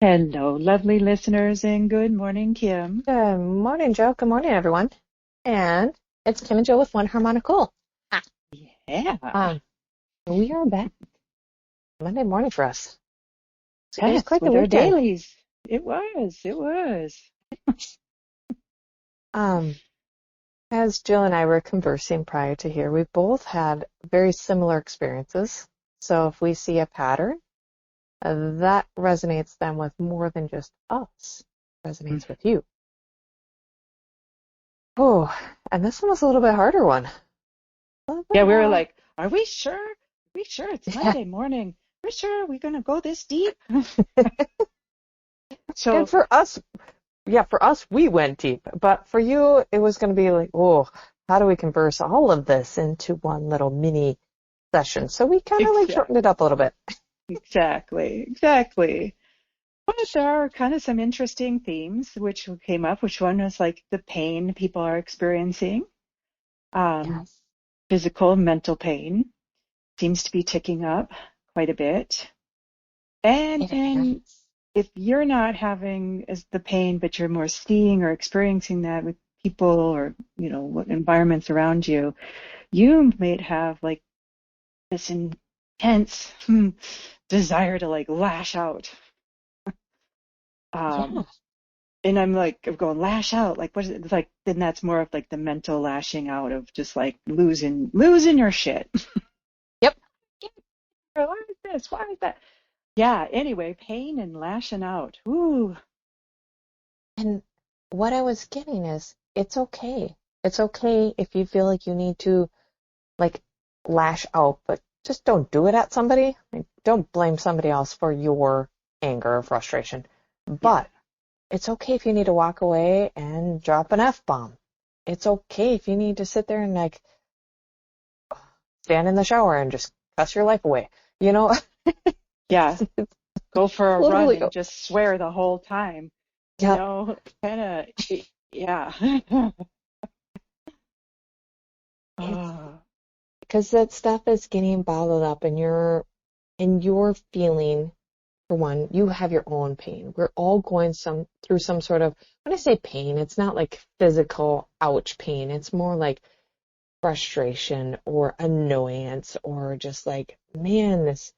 Hello, lovely listeners, and good morning, Kim. Good morning, Joe. Good morning, everyone. And it's Kim and Joe with One Harmonic Goal. Ah, Yeah. we are back Monday morning for us. It was Yes, quite the with our weekend. dailies. It was. Um, as Jill and I were conversing prior to here, we both had very similar experiences. So if we see a pattern, that resonates then with more than just us. Mm. Resonates with you. Oh, and this one was a little bit harder one. A little Yeah, bit, we were like, are we sure? Are we sure it's yeah. Monday morning? We're sure we're going to go this deep? And So, for us, we went deep. But for you, it was going to be like, oh, how do we converse all of this into one little mini session? So we kind of like exactly, shortened it up a little bit. exactly. But there are kind of some interesting themes which came up, which one was like the pain people are experiencing, um, Yes. physical, mental pain seems to be ticking up quite a bit. And It then has. if you're not having as the pain, but you're more seeing or experiencing that with people or, what environments around you, you might have like this intense desire to like lash out. Yeah. Um, and I'm going lash out. Like, what is it? It's like, then that's more of like the mental lashing out of just like losing your shit. Yep. Why is this? Why is that? Yeah. Anyway, pain and lashing out. Ooh. And what I was getting is it's okay. It's okay if you feel like you need to like lash out, but just don't do it at somebody. Like, don't blame somebody else for your anger or frustration. Yeah. But it's okay if you need to walk away and drop an F-bomb. It's okay if you need to sit there and like stand in the shower and just cuss your life away. You know, Yeah. it's Go for a run totally, and just swear the whole time, yeah, kind of, yeah. it's Oh, because that stuff is getting bottled up and you're feeling, for one, you have your own pain. We're all going through some sort of, when I say pain, it's not like physical ouch pain. It's more like frustration or annoyance or just like, man, this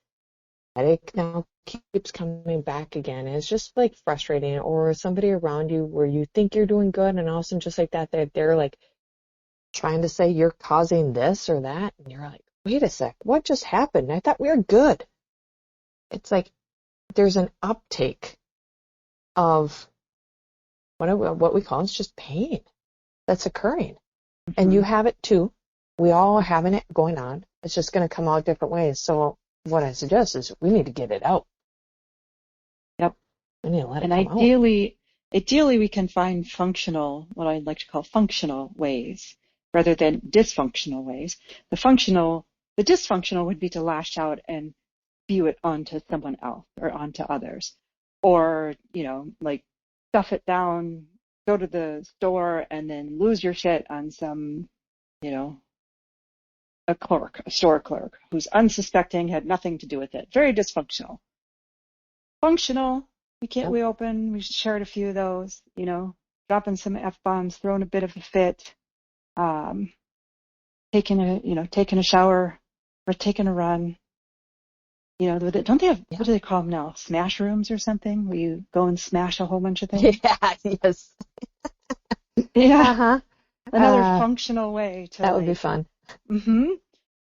headache now keeps coming back again. And it's just like frustrating. Or somebody around you where you think you're doing good and all of a sudden just like that, they're like trying to say you're causing this or that. And you're like, wait a sec, what just happened? I thought we were good. It's like there's an uptake of what we call it's just pain that's occurring. And you hmm. have it too. We all are having it going on. It's just going to come out different ways. So what I suggest is we need to get it out. Yep. We need to let it And come out. ideally we can find what I like to call functional ways rather than dysfunctional ways. The dysfunctional would be to lash out and spew it onto someone else or onto others. Or, like stuff it down, go to the store and then lose your shit on some, you know, a store clerk who's unsuspecting, had nothing to do with it. Very dysfunctional. Functional, Yep. we open, we shared a few of those, dropping some F-bombs, throwing a bit of a fit, um, taking a shower or taking a run. Don't they have, what Yeah. do they call them now? Smash rooms or something where you go and smash a whole bunch of things? Yeah. Yes. Yeah. Uh-huh. Another Uh, functional way to that would be like, fun. hmm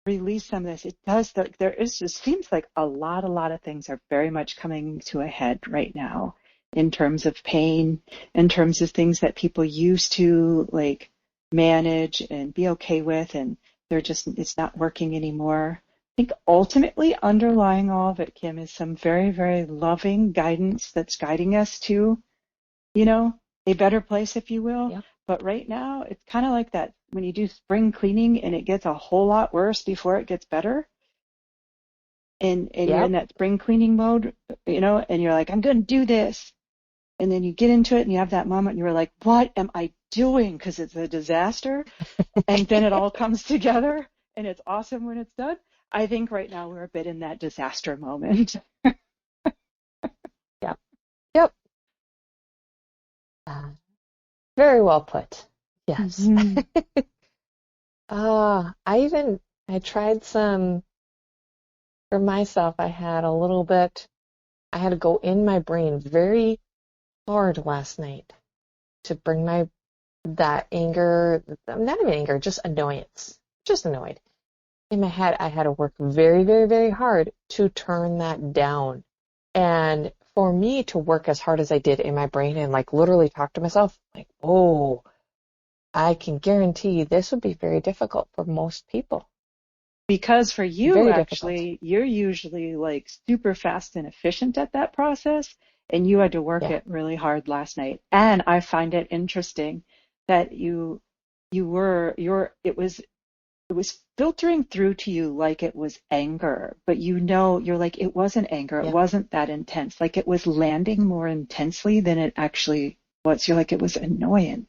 release some of this. It does. There is just seems like a lot of things are very much coming to a head right now in terms of pain, in terms of things that people used to like manage and be okay with, and it's not working anymore. I think ultimately underlying all of it, Kim, is some very, very loving guidance that's guiding us to, you know, a better place, if you will. Yep. But right now, it's kind of like that when you do spring cleaning and it gets a whole lot worse before it gets better. And you're in Yep. that spring cleaning mode, and you're like, I'm going to do this. And then you get into it and you have that moment and you're like, what am I doing? Because it's a disaster. And then it all comes together and it's awesome when it's done. I think right now we're a bit in that disaster moment. Yep. Yep. Uh, very well put. Yes. Hmm. I tried some for myself. I had to go in my brain very hard last night to bring that anger, not even anger, just annoyance, just annoyed. In my head, I had to work very, very, very hard to turn that down. And for me to work as hard as I did in my brain and like literally talk to myself, like, oh, I can guarantee this would be very difficult for most people. Because for you, Very difficult. actually, you're usually like super fast and efficient at that process, and you had to work Yeah. it really hard last night. And I find it interesting that it was filtering through to you like it was anger, but you're like, it wasn't anger. It Yeah. wasn't that intense. Like it was landing more intensely than it actually was. You're like, it was annoyance.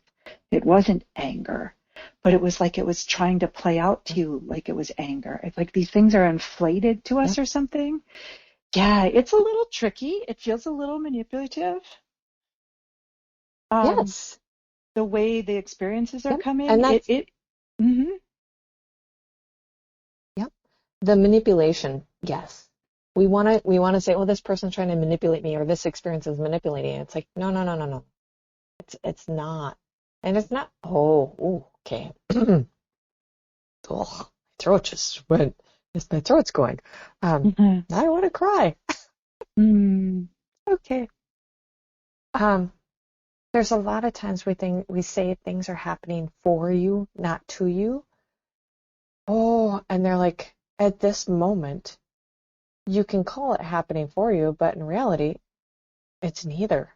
It wasn't anger, but it was like it was trying to play out to you like it was anger. It's like these things are inflated to Yeah. us or something. Yeah, it's a little tricky. It feels a little manipulative. Um, Yes. the way the experiences are Yep. coming, And that's, mhm. yep. The manipulation. Yes. We want to say, oh, this person's trying to manipulate me or this experience is manipulating. It's like, no, no, no, no, no. It's not. And it's not, oh, ooh, okay. Oh, my throat just went, yes, my throat's going. Mhm. I want to cry. Mm. Okay. Um, there's a lot of times we say things are happening for you, not to you. Oh, and they're like, at this moment, you can call it happening for you, but in reality, it's neither.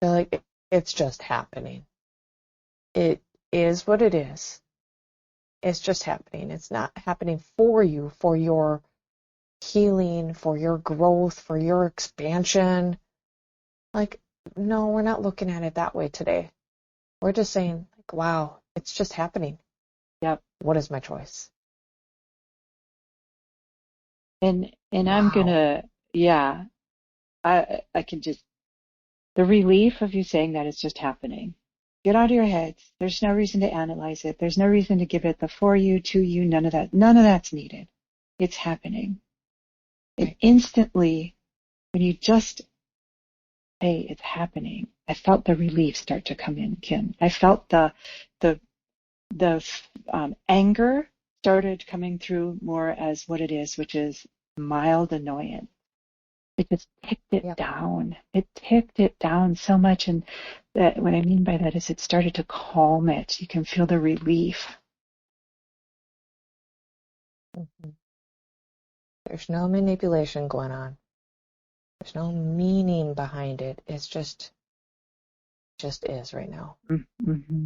They're like, it's just happening. It is what it is. It's just happening. It's not happening for you, for your healing, for your growth, for your expansion. Like, no, we're not looking at it that way today. We're just saying, like, wow, it's just happening. Yep. What is my choice? And I'm Wow. gonna, yeah, I can just, the relief of you saying that is just happening. Get out of your heads. There's no reason to analyze it. There's no reason to give it the for you, to you, none of that. None of that's needed. It's happening. And Right. instantly, when you just say it's happening, I felt the relief start to come in, Kim. I felt the anger started coming through more as what it is, which is mild annoyance. It just ticked it Yep. down. It ticked it down so much. And that, what I mean by that is it started to calm it. You can feel the relief. Mhm. There's no manipulation going on. There's no meaning behind it. It's just is right now. Mm-hmm.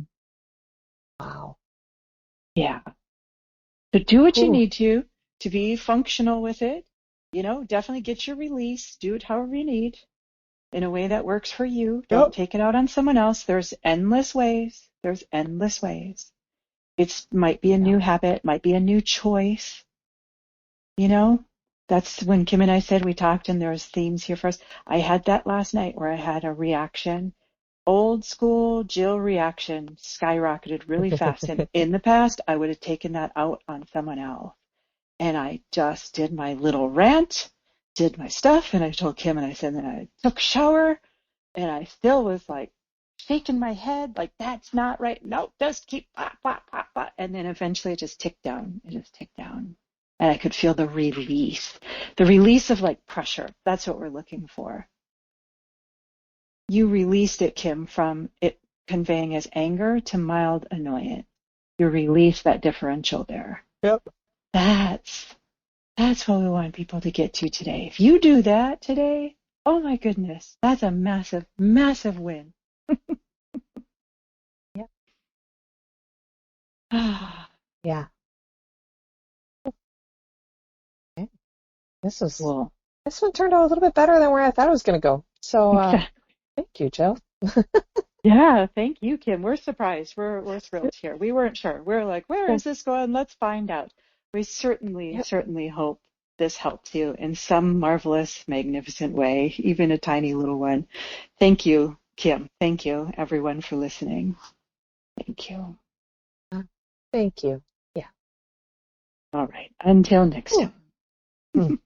Wow. Yeah. So do what you Ooh. need to be functional with it. Definitely get your release. Do it however you need in a way that works for you. Don't Yep. take it out on someone else. There's endless ways. There's endless ways. It might be a Yep. new habit, might be a new choice. You know, that's when Kim and I said we talked and there was themes here for us. I had that last night where I had a reaction, old school Jill reaction, skyrocketed really fast. And in the past, I would have taken that out on someone else. And I just did my little rant, did my stuff, and I told Kim and I said, then I took a shower and I still was like shaking my head, like that's not right. No, just keep blah, blah, blah, blah. And then eventually it just ticked down. It just ticked down. And I could feel the release of like pressure. That's what we're looking for. You released it, Kim, from it conveying as anger to mild annoyance. You released that differential there. Yep. That's That's what we want people to get to today. If you do that today, oh my goodness, that's a massive, massive win. Yep. Yeah. Okay. This was Cool. this one turned out a little bit better than where I thought it was going to go. So, thank you, Jill. Yeah, thank you, Kim. We're surprised. We're thrilled here. We weren't sure. We're like, where is this going? Let's find out. We certainly, Yep. certainly hope this helps you in some marvelous, magnificent way, even a tiny little one. Thank you. Kim, thank you, everyone, for listening. Thank you. Thank you. Yeah. All right. Until next Ooh. time.